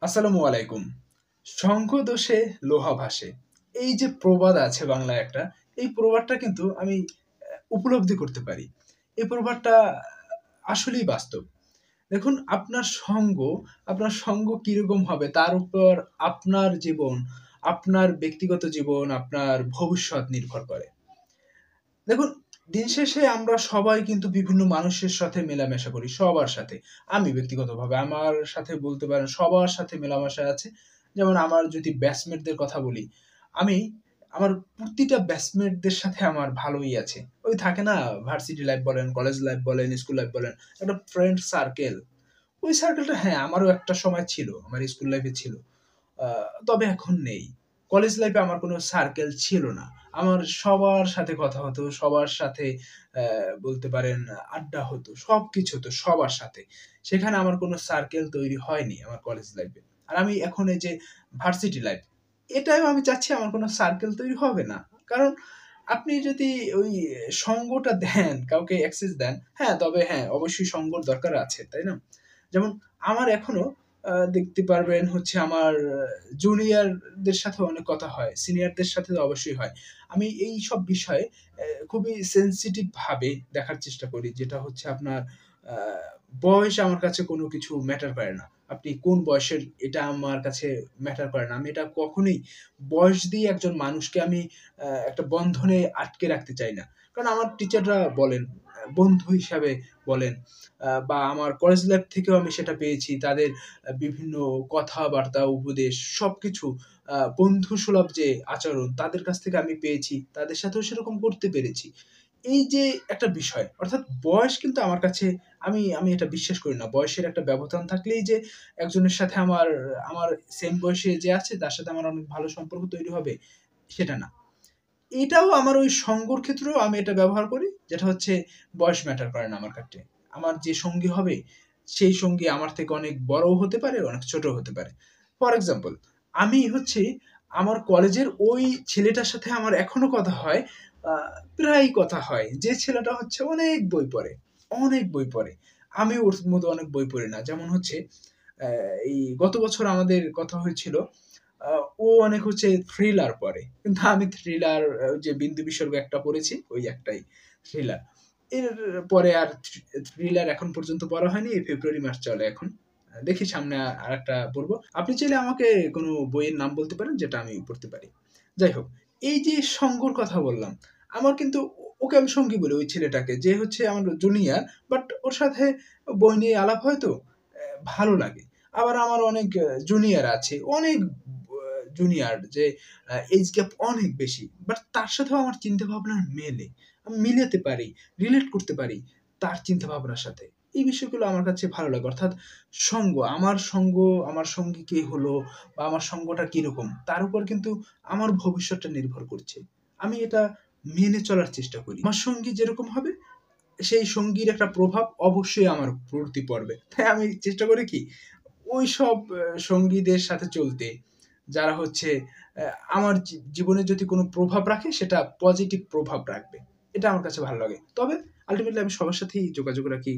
আসসালামু আলাইকুম। শঙ্খ দোষে লোহা ভাসে। এই যে প্রবাদ আছে বাংলায় একটা, এই প্রবাদটা কিন্তু আমি উপলব্ধি করতে পারি। এই প্রবাদটা আসলেই বাস্তব। দেখুন আপনার সঙ্গ কিরকম হবে তার উপর আপনার জীবন, আপনার ব্যক্তিগত জীবন, আপনার ভবিষ্যৎ নির্ভর করে। দেখুন, দিন শেষে আমরা সবাই কিন্তু বিভিন্ন মানুষের সাথে মেলামেশা করি, সবার সাথে। আমি ব্যক্তিগতভাবে আমার সাথে বলতে পারেন সবার সাথে মেলামেশা আছে। যেমন আমার যদি ব্যাচমেটদের কথা বলি, আমি আমার প্রতিটা ব্যাচমেটদের সাথে আমার ভালোই আছে। ওই থাকে না ভার্সিটি লাইফ বলেন, কলেজ লাইফ বলেন, স্কুল লাইফ বলেন, একটা ফ্রেন্ড সার্কেল। ওই সার্কেলটা হ্যাঁ, আমারও একটা সময় ছিল। আমার স্কুল লাইফে ছিল। আ তবে এখন নেই। কলেজ লাইফে আমার কোনো সার্কেল ছিল না। আমার সবার সাথে কথা হতো, সবার সাথে অ্যা বলতে পারেন আড্ডা হতো। সবকিছু হতো সবার সাথে। সেখানে আমার কোনো সার্কেল তৈরি হয়নি আমার কলেজ লাইফে। আর আমি এখন এই যে ভার্সিটি লাইফ, এটাও আমি চাচ্ছি আমার কোনো সার্কেল তৈরি হবে না। কারণ আপনি যদি ওই সঙ্গটা দেন, কাউকে অ্যাক্সেস দেন, হ্যাঁ, তবে হ্যাঁ, অবশ্যই সঙ্গর দরকার আছে, তাই না? যেমন আমার এখনো দেখতে পারবেন হচ্ছে আমার জুনিয়রদের সাথে অনেক কথা হয়। সিনিয়রদের সাথে তো অবশ্যই হয়। আমি এইসব বিষয়ে খুবই সেনসিটিভ ভাবে দেখার চেষ্টা করি। যেটা হচ্ছে আপনার আ বয়স আমার কাছে কোনো কিছু ম্যাটার করে না। আপনি কোন বয়সের এটা আমার কাছে ম্যাটার করে না। আমি এটা কখনোই বয়স দিয়ে একজন মানুষকে আমি একটা বন্ধনে আটকে রাখতে চাই না। কারণ আমার টিচাররা বলেন, বন্ধু হিসাবে বলেন বা আমার কলেজ লাইফ থেকেও আমি সেটা পেয়েছি। তাদের বিভিন্ন কথাবার্তা, উপদেশ সবকিছু বন্ধুসুলভ যে আচরণ তাদের কাছ থেকে আমি পেয়েছি। তাদের সাথেও সেরকম করতে পেরেছি। এই যে একটা বিষয় অর্থাৎ বয়স কিন্তু আমার কাছে আমি এটা বিশ্বাস করি না। বয়সের একটা ব্যবধান থাকলেই যে একজনের সাথে আমার সেম বয়সে যে আছে তার সাথে আমার অনেক ভালো সম্পর্ক তৈরি হবে, সেটা না। এটাও আমার ওই সঙ্গর ক্ষেত্রেও আমি এটা ব্যবহার করি। যেটা হচ্ছে বয়স ম্যাটার করে না আমার ক্ষেত্রে। আমার যে সঙ্গী হবে, সেই সঙ্গী আমার থেকে অনেক বড়ও হতে পারে, অনেক ছোটও হতে পারে। ফর এক্সাম্পল আমি হচ্ছে আমার কলেজের ওই ছেলেটার সাথে আমার এখনো কথা হয়। আ প্রায়ই কথা হয়। যে ছেলেটা হচ্ছে অনেক বই পড়ে, অনেক বই পড়ে। আমি ওর মতো অনেক বই পড়ি না। যেমন হচ্ছে অ্যা এই গত বছর আমাদের কথা হয়েছিল আ ও অনেক হচ্ছে থ্রিলার পড়ে। কিন্তু আমি থ্রিলার যে 'বিন্দু বিসর্গ' একটা পড়েছি, ওই একটাই থ্রিলার। এর পরে আর থ্রিলার এখন পর্যন্ত পড়া হয়নি। এই ফেব্রুয়ারি মাস চলে এখন। দেখি সামনে আরেকটা পড়ব। আপনি চাইলে আমাকে কোন বইয়ের নাম বলতে পারেন যেটা আমি পড়তে পারি। যাই হোক, এই যে সঙ্গর কথা বললাম, আমার কিন্তু ওকে আমি সঙ্গী বলি ওই ছেলেটাকে যে হচ্ছে আমার জুনিয়র বাট ওর সাথে বই নিয়ে আলাপ হয় তো ভালো লাগে। আবার আমার অনেক জুনিয়র আছে। অনেক জুনিয়র যে এইজ গ্যাপ অনেক বেশি। বাট তার সাথেও আমার চিন্তাভাবনা মেলে। আমি মিলাতে পারি, রিলেট করতে পারি তার চিন্তাভাবনার সাথে। এই বিষয়গুলো আমার কাছে ভালো লাগে। অর্থাৎ সঙ্গ, আমার সঙ্গী কে হলো বা আমার সঙ্গটা কিরকম তার উপর কিন্তু আমার ভবিষ্যৎটা নির্ভর করছে। আমি এটা মেনে চলার চেষ্টা করি। আমার সঙ্গী যেরকম হবে সেই সঙ্গীর একটা প্রভাব অবশ্যই আমার প্রতি পড়বে। তাই আমি চেষ্টা করি কি ওইসব সঙ্গীদের সাথে চলতে, যারা হচ্ছে আমার জীবনে যদি কোনো প্রভাব রাখে সেটা পজিটিভ প্রভাব রাখবে। এটা আমার কাছে ভালো লাগে। তবে আল্টিমেটলি আমি সবার সাথেই যোগাযোগ রাখি।